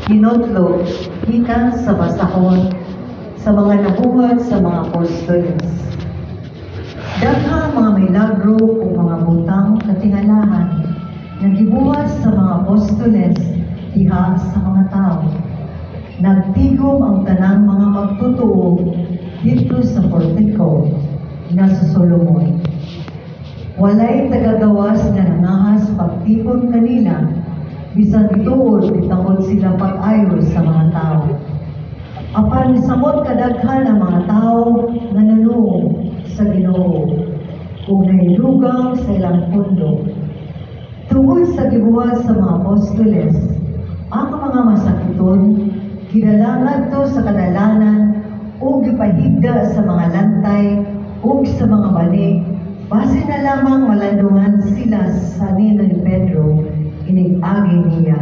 Hinotlo, gikan sa basahon, sa mga nabuhat sa mga apostoles. Dagha mga milagro o mga butang katingalahan na gibuhat sa mga apostoles diha sa mga tao. Nagtigom ang tanang mga magtutuo dito sa portiko na sa Solomon. Walay tagagawas na nangahas pagtipon kanila, bisan tuod bitangod sila pag-ayo sa mga tao. Apan samot kadaghan ang mga tao nga nanuo sa Ginoo ug nahilugang sa ilang pundo. Tungod sa gibuhat sa mga apostoles, ang mga masakiton gidalangan to sa kadalanan o gipahigda sa mga lantay o sa mga balik, base na lamang malandungan sila sa nino ni Pedro, inig-agi niya.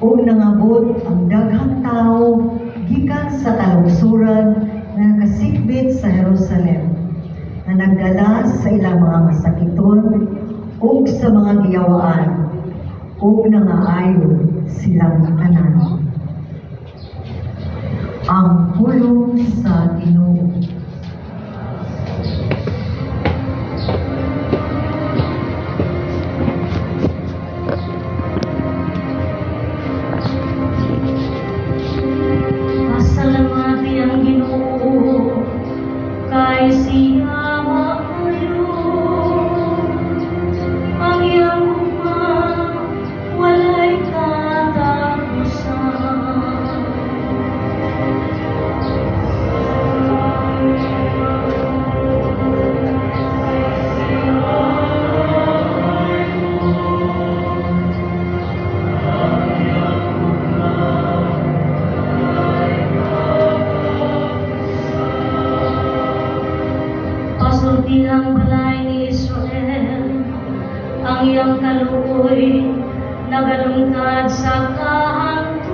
O nangabot ang daghang tao gikan sa talungsuran na nakasikbit sa Jerusalem, na nagdala sa ilang mga masakiton o sa mga giyawaan o nangaayon silang tanan. Ang pulong sa Ginoo. Pasalamati ang Ginoo kay siya maayo. Ang iyang ugma walay katapusan. Pasultihang balay ni Israel, ang iyang kaluoy nagalungkad sa kahanturan.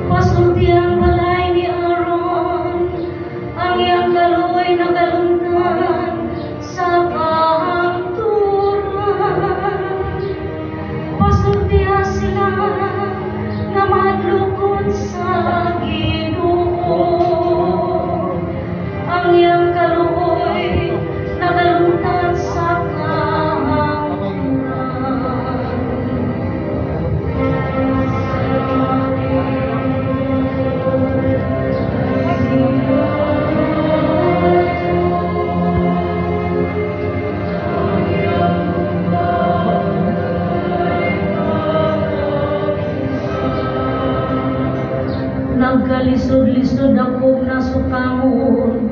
Pasultihang balay ni Aaron, ang iyang kaluoy nagalungkad sa kahanturan. Pasultihan sila na madlukod sa Ginoo. Ang iyang kaluoy nagalungkad sa nagkalisod-lisod ako na sukamon,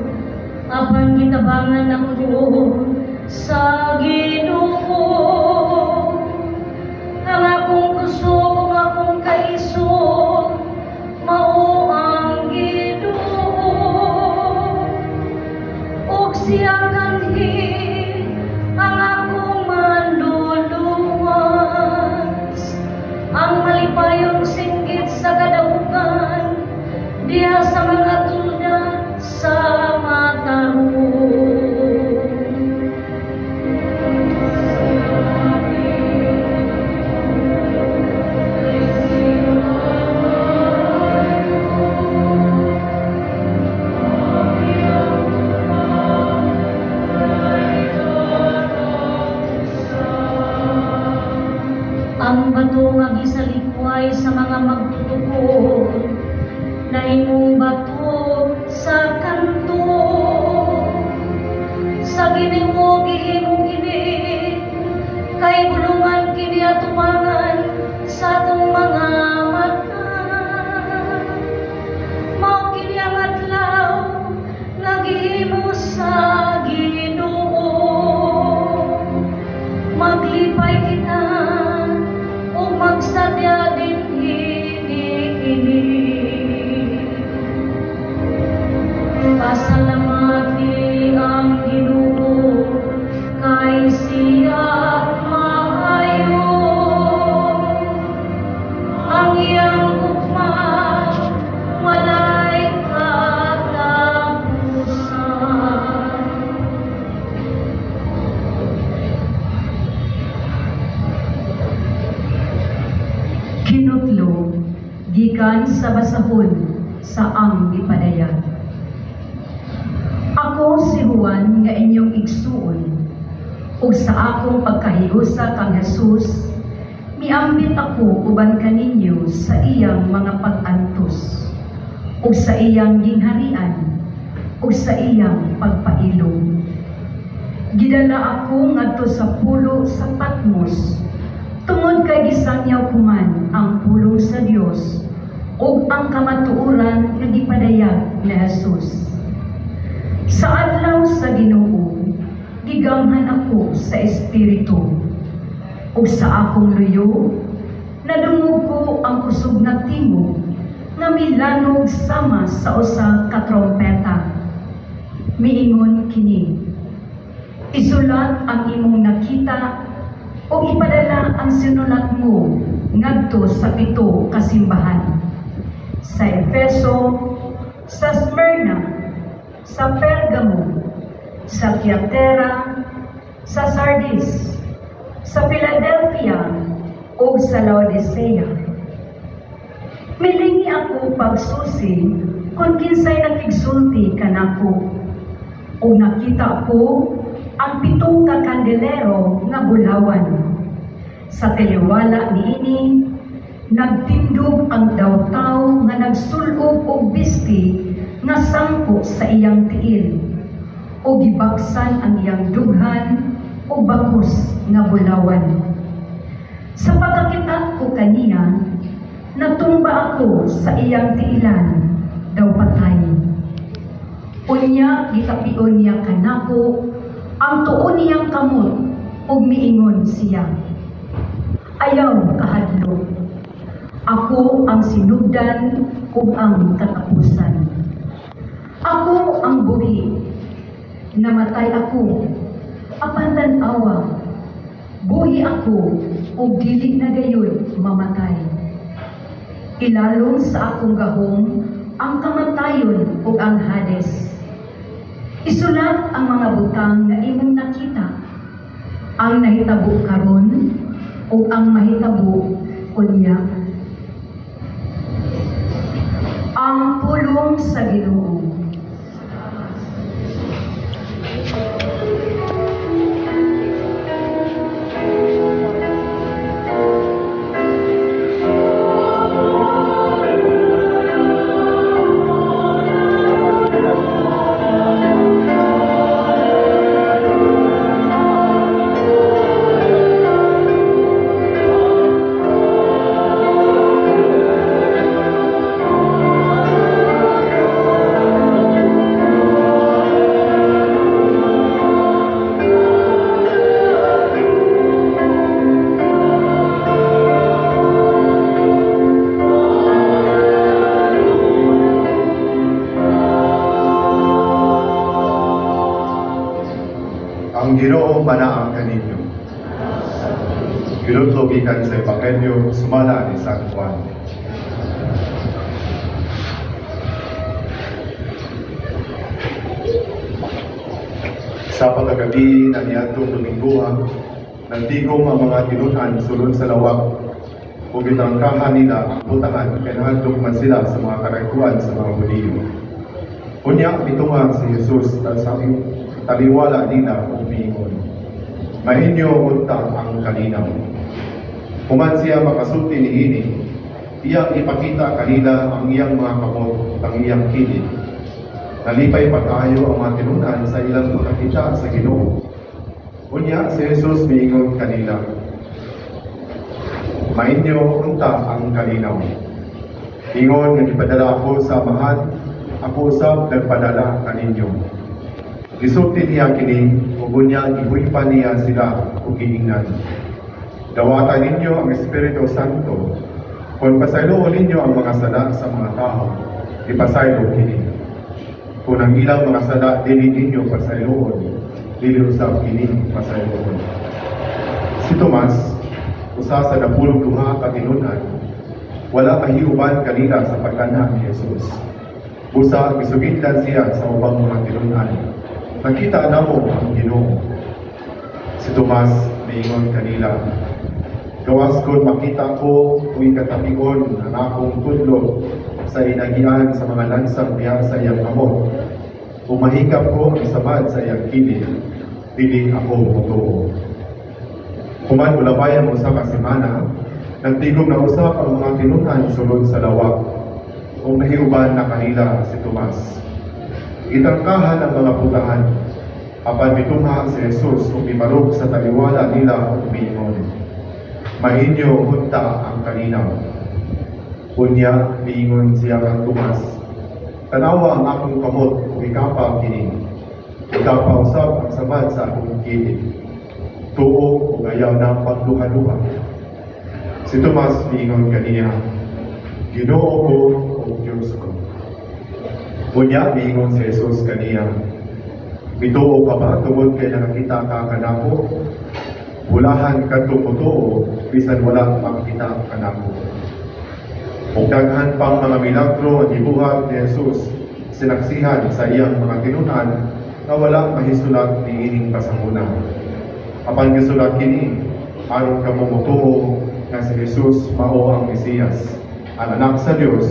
apan gitabangan ako sa Ginoo. Ang akong kusog, ang akong kaisog, mao ang Ginoo. Og siya kanhi ang akong manluluwas, ang malipayong singgit sa kadaugan, diha sa mga tulda sa matarong. Tanan sa basahon sa ang gipadayag. Ako si Juan nga inyong igsuon, ug sa akong pagkahiusa kang Jesus, miambit ako uban kaninyo sa iyang mga pag-antos, ug sa iyang gingharian, ug sa iyang pagpailong. Gidala ako ngadto sa pulo sa Patmos, tungod kay gisangyaw kuman ang pulong sa Dios ug ang kamatuoran nga gipadayag ni Jesus. Sa adlaw sa Ginoo, gigamhan ako sa espiritu, ug sa akong luyo nadungog ko ang kusog na tingog nga milanog sama sa usa ka trompeta. Miingon kini, isulat ang imong nakita o ipadala ang sinulat mo ngadto sa 7 kasimbahan: sa Efeso, sa Smyrna, sa Pergamo, sa Thyatira, sa Sardis, sa Philadelphia o sa Laodicea. Milingi ako pagsusi kung kinsay nakigsulti kanako, o nakita ko ang 7 ka kandelero nga bulawan. Sa tiliwala niini nagtindog ang dawtaw nga nagsulog og bisti nga 10 sa iyang tiil, o gibaksan ang iyang dughan o bakos nga bulawan. Sa pagkakita ko kaniya, natumba ako sa iyang tiilan, daw patay. Unya gitapion niya kanako ang tuon niyang kamot, ug miingon siya, ayaw kahadlok, ako ang sinugdan ug ang katapusan. Ako ang buhi, namatay ako, apan tan-awa, buhi ako ug dili na gayon mamatay. Ilalong sa akong gahom ang kamatayon ug ang Hades. Isulat ang mga butang na imong nakita, ang nahitabo karon o ang mahitabo unya. Ang pulong sa Ginoo. Ang Ginoo manaang kaninyo. Ginutlogikan sa Ebanghelyo sumala ni San Juan. Sa pagkagabi na niadtong Dominguha, nagtigom ang mga tinunan sulod sa lawak, ug gitrangkahan nila ang putangan kay nahadlok man sila sa mga karagkuan sa mga Hudiyo. Unya mitunga si Jesus sa taliwala nila ug miingon, mainyo unta ang kalinaw. Human siya makasulti niini, iyang ipakita kanila ang iyang mga kamot ug ang iyang kilid. Nalipay pa tayo ang mga tinunan sa ilang pagkakita sa Ginoo. Unya si Jesus miingon kanila, mainyo unta ang kalinaw. Ingon nga gipadala ako sa amahan, ako usab nagpadala kaninyo. Gisulti niya kini, ug unya gihuipan niya sila ug giingnan. Dawatan ninyo ang Espiritu Santo. Kung pasayloon ninyo ang mga sala sa mga tao, ipasaylo kini. Kung ang ilang mga sala dili ninyo pasayloon, dili usab kini pasayloon. Si Tomas, usa sa 12 ka tinunan, wala mahiuban kanila sa pagkanha ni Jesus. Busa gisugidlan siya sa ubang mga tinunan. Nakita namo ang Ginoo. Si Tomas miingon kanila, Gawas ko makita ko kung ikatapion ang akong tudlo sa inagian sa mga lansang biya sa iyang kamot. Kung mahikap ko ang sabad sa iyang kilid, dili ako mutuo. Kuman ulabayan mo sa kasimana, nagtigom na usap ang mga tinunan sulod sa lawak. Kung nahiuban na kanila si Tomas. Itangkahan ang mga putahan, apan mitungha si Jesus kung imarog sa taliwala nila umiingon. Mainyo hunta ang kalinaw. Unya, miingon siya kang Tomas. Tanawa ang akong kamot kung ikapa kini. Ikapa usab ang sabad sa akong kilid. Tuo kung ayaw na pagluha-luha. Si Tomas miingon kaniya, Ginoo ko o Diyos ko. Unya, miingon si Jesus kaniya, Bituo ka ba tungod kay nakakita ka kanako? Bulahan ka tumutuo, bisan wala makita kanako. Ug daghan pang mga milagro ang gibuhat ni Jesus, sinaksihan sa iyang mga tinunan na wala mahisulat ni ining pasanguna. Apan gisulat kini, aron ka mumutuo na si Jesus mao ang Mesiyas, ang anak sa Dios,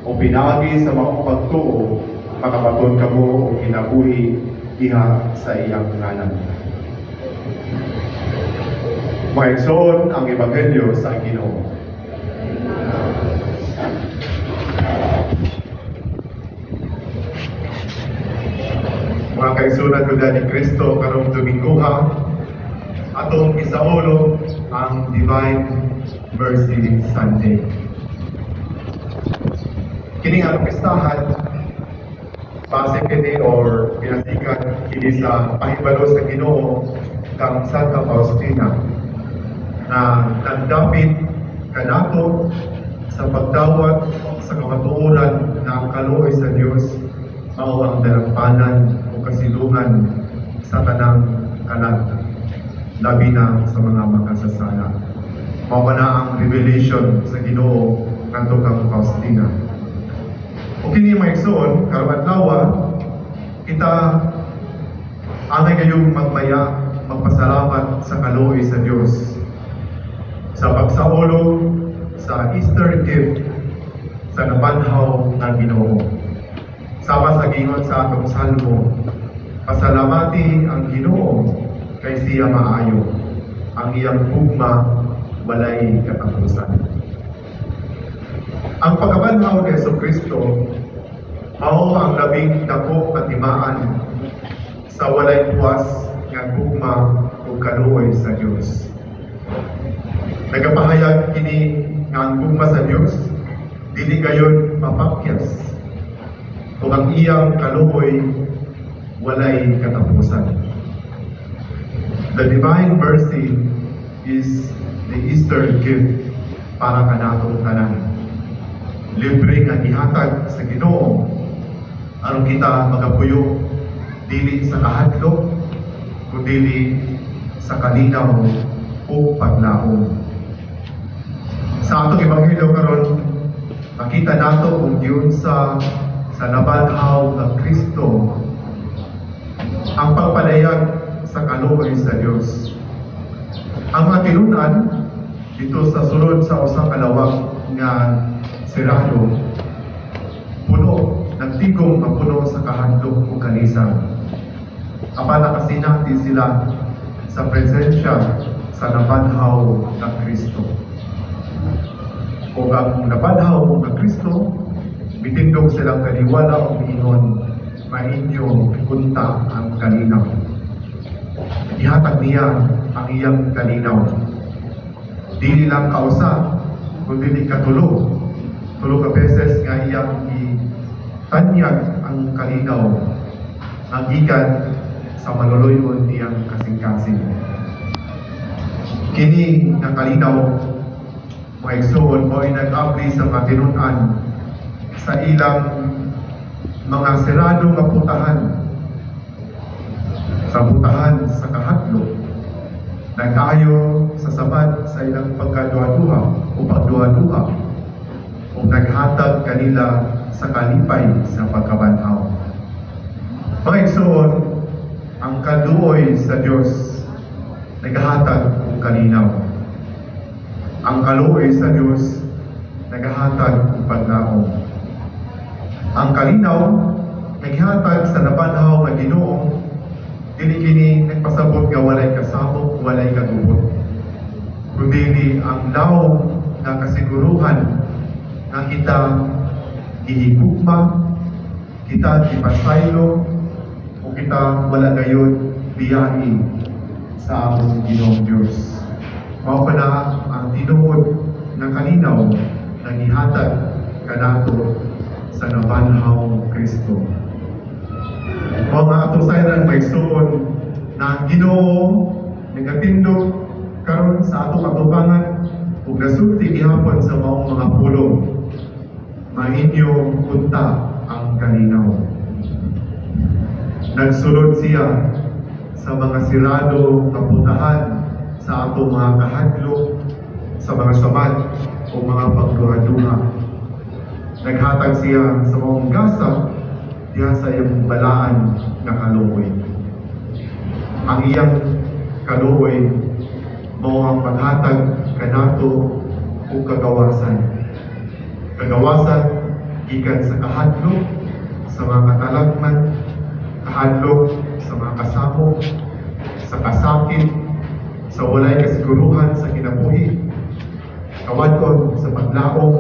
o pinaagi sa mga pagtuo, makapaton ka mo o kinabuhi iha sa iyang ngalan. Maigsoon ang Ebanghelyo sa Ginoo. Mga kaigsunan ko ni Kristo karong Domingoha, atong isaulo ang Divine Mercy Sunday. Kini nga pistahan, base kini or pinasikan kini sa pahibalo sa Ginoo kang Santa Faustina na nagdapit kanato sa pagdawat sa kamatuoran na ang kaluoy sa Dios mao ang dalampanan o kasilungan sa tanang kalag, labi na sa mga makasasala. Mao na ang revelation sa Ginoo ngadto kang Faustina. O kini maigsoon, karong adlaw kita angay kayong magpasalamat sa kaluoy sa Dios sa pagsaulog sa Easter gift sa nabanhaw ng Ginoo. Sama sa gingon sa atong salmo, pasalamati ang Ginoo kay siya maayo, ang iyang pugma walay katapusan. Ang pagkabanhaw ni Jesucristo mao ang labing dako katimaan sa walay puwas nga gugma ug kaluoy sa Dios. Nagapahayag kini nga ang gugma sa Dios dili gayon mapakyas ug ang iyang kaluoy walay katapusan. The divine mercy is the Easter gift para kanatong tanan. Libre nga gihatag sa Ginoo aron kita magapuyo dili sa kahadlok kundi sa kalinaw o paglaom. Sa atong ebanghelyo karon makita nato kung diyon sa nabanhaw ng Kristo ang pagpalayag sa kaluoy sa Dios. Ang mga tinunan dito sa sulod sa usang kalawag nga sirado, puno, nagtigong ang puno sa kahadlok o kalisan. Apan nakasinati sila sa presensya sa nabanhaw ng Kristo. O ang nabanhaw ng Kristo, bitindog silang kaniwala o miingon, mainyo kunta ang kalinaw. Ihatag niya ang iyang kalinaw. Dili lang kausa, kundi katulo. Tulo ka beses nga iyang itanyag ang kalinaw ang gikan sa maluluyon niyang kasing-kasing. Kini nga kalinaw maigsoon mo ay nag-abli sa matinunan sa ilang mga sirado nga putahan, sa putahan sa kahadlok, nag-ayo sa sabat sa ilang pagkaduha-duha o pagduha-duha o naghatag kanila sa kalipay sa pagkabanhaw. Maigsoon, ang kaluoy sa Dios naghatag og kalinaw. Ang kaluoy sa Dios nagahatag og paglaom. Ang kalinaw naghatag sa nabanhaw nga Ginoo, dili kini nagpasabot nga walay kasabot, walay kagubot. Kundi ang laom nga kasiguruhan nga kita gihigugma, kita gipasaylo, o kita wala gayon biyahe sa among Ginoong Dios. Mao pa na ang tinuod nga kalinaw nga gihatag kanato sa nabanhaw Kristo. Mao nga ato sayran maigsuon na ang Ginoo nagatindog karon sa ato katubangan ug nasulti gihapon sa maong mga pulong. Mainyo punta ang kalinaw. Nagsulod siya sa mga sirado nga putahan sa ato mga kahadlok, sa mga sabat o mga pagduha-duha. Naghatag siya sa mga gasa diha sa iyang balaan nga kaluoy. Ang iyang kaluoy mao ang paghatag kanato og kagawasan. Kagawasan gikan sa kahadlok, sa mga katalagman, kahadlok sa mga kasamo, sa kasakit, sa walay kasiguruhan sa kinabuhi, kawadon sa paglaom,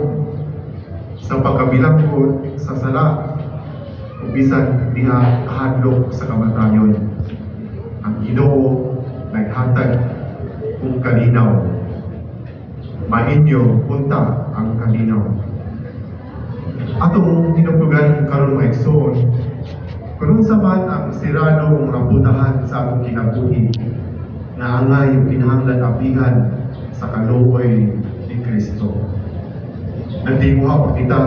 sa pagkabilangkod sa sala, o bisan diha kahadlok sa kamatayon. Ang Ginoo naghatag kung kalinaw. Mainyo punta ang kalinaw. Atong hinugdugan karon mga igsoon, kung sa man ang sirado mga putahan sa atong kinabuhi, na angay yung kinahanglan abihan sa kaluoy ni Kristo. Nagtimuha pa kita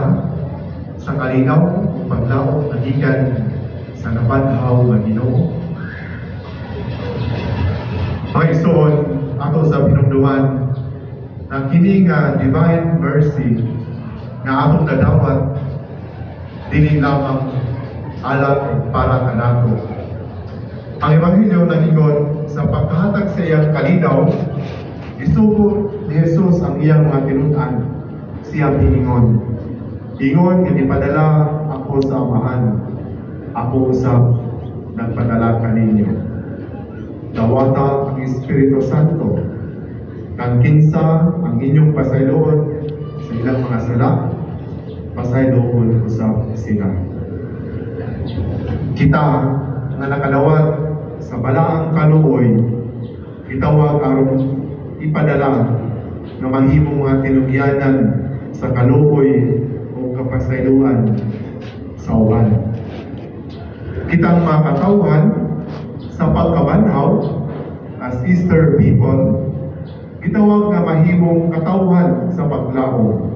sa kalinaw o paglaom na gikan sa nabanhaw nga Ginoo. Mga igsoon, ato sa pinungduhan na kini nga divine mercy nga atong nadawat dili lamang alat para kanato. Ang Ebanghelyo nagingon sa pagkahatag sa iyang kalinaw, isugo ni Jesus ang iyang mga tinud-an. Siya hiningon. Ingon nga ipadala ako sa Amahan. Ako usab nagpadala kaninyo. Dawata ang Espiritu Santo. Kang kinsa ang inyong pasayloon sa ilang mga sala, pasayloon usab sila. Kita nga nakalawat sa balaang kaluoy, itawag aron ipadala nga mahimong mga tinugyanan sa kaluoy o kapasayloan sa uban. Kitang mga katawhan sa pagkabanhaw as Easter people, gitawag nga mahimong katawhan sa paglaom,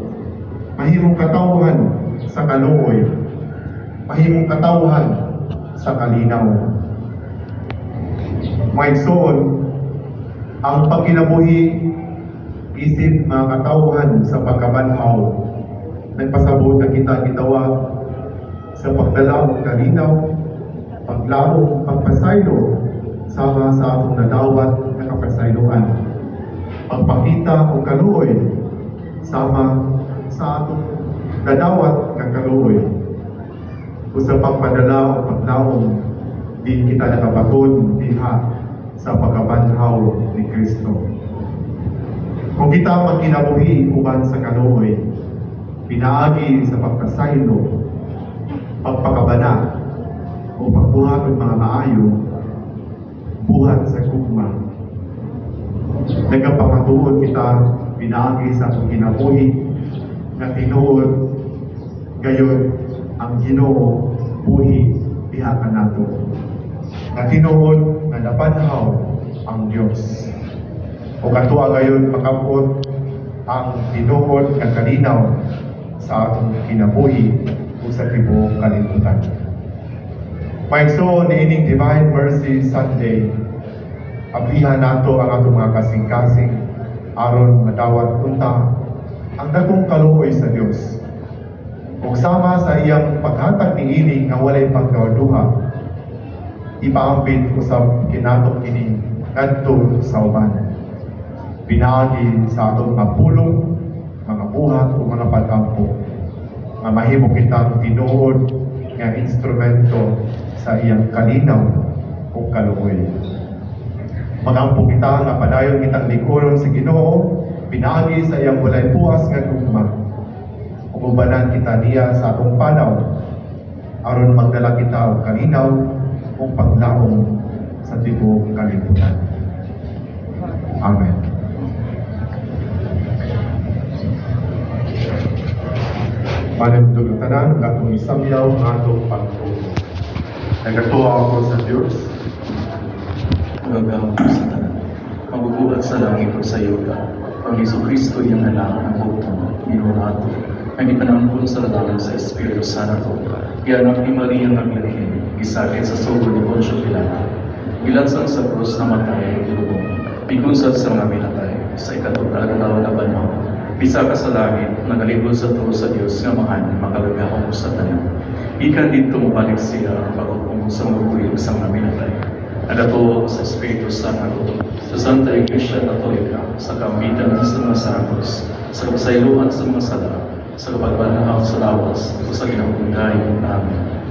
mahimong katawhan sa kaluoy, mahimong katawhan sa kalinaw. Maigsoon, ang pagkinabuhi isip mga katawhan sa pagkabanhaw, nagpasabot na kita gitawag sa pagdalaw kalinaw, paglaom, pagpasaylo sama sa atong nadawat na kapasayloan, pagpakita o kaluoy sama sa atong nadawat na kaluoy, o sa pagpadala o paglaom din kita nakabaton diha sa pagkabanhaw ni Kristo. Kung kita magkinabuhi uban sa kaluoy, pinaagi sa pagpasaylo, pagpakabana, o pagbuhat ng mga maayo, buhat sa gugma. Nagapamatuod kita, pinaagi sa atong kinabuhi, na tinuod, gayon ang Ginoo buhi diha kanato. Na tinuod na nabanhaw ang Dios. O katuwa gayon makabot ang tinuod nga kalinaw sa atong kinabuhi o sa tibuok kalibutan. Maigsoon niining Divine Mercy Sunday, abihan nato ang atong mga kasing-kasing aron madawat unta ang dagkong kaluoy sa Dios. Ug sama sa iyang paghatag niini nga walay pagkaduha, ipaambit usab kinato kini ngadto sa uban. Pinaagi sa atong mga pulong, mga buhat o mga pag-ampo, nga mahimo kitang tinuod nga instrumento sa iyang kalinaw o kaluoy. Magampo kita nga padayon kitang lingkuron sa Ginoo, pinaagi sa iyang walay puas nga gugma. Ubanan kita niya sa atong panaw, aron magdala kita og kalinaw o paglaom sa tibuok kalibutan. Amen. Manindog tanan, atong isamyaw ang atong pagtuo. Nagatuwa ako sa Diyos. Magagawa ko sa tanan. Magugulat sa langit o sa iyo ka. Ang Iso Kristo iyang anak ng butong, minunato, ang ipanampun sa lalalang sa Espiritu Santo, ianak ni Maria ng Birhen, gisakit sa sugo ni Poncio Pilato, gilansang sa krus na matay ang lubong, pigunsad sa mga minatay, sa ikatupad na na banaw, bisa ka sa langit, nagalibod sa tulo sa Diyos nga mahan, makalagahong sa tanan. Ikan dito mabalik siya ang pagkukumong sa mga sa mga minatay. Nagatuwa sa Espiritu Santo, sa Santa Iglesia Katolika, sa kampitan sa mga santos, sa kasaylohan sa mga sala, sa kapagbanahang sa lawas, sa ginagpundahin namin.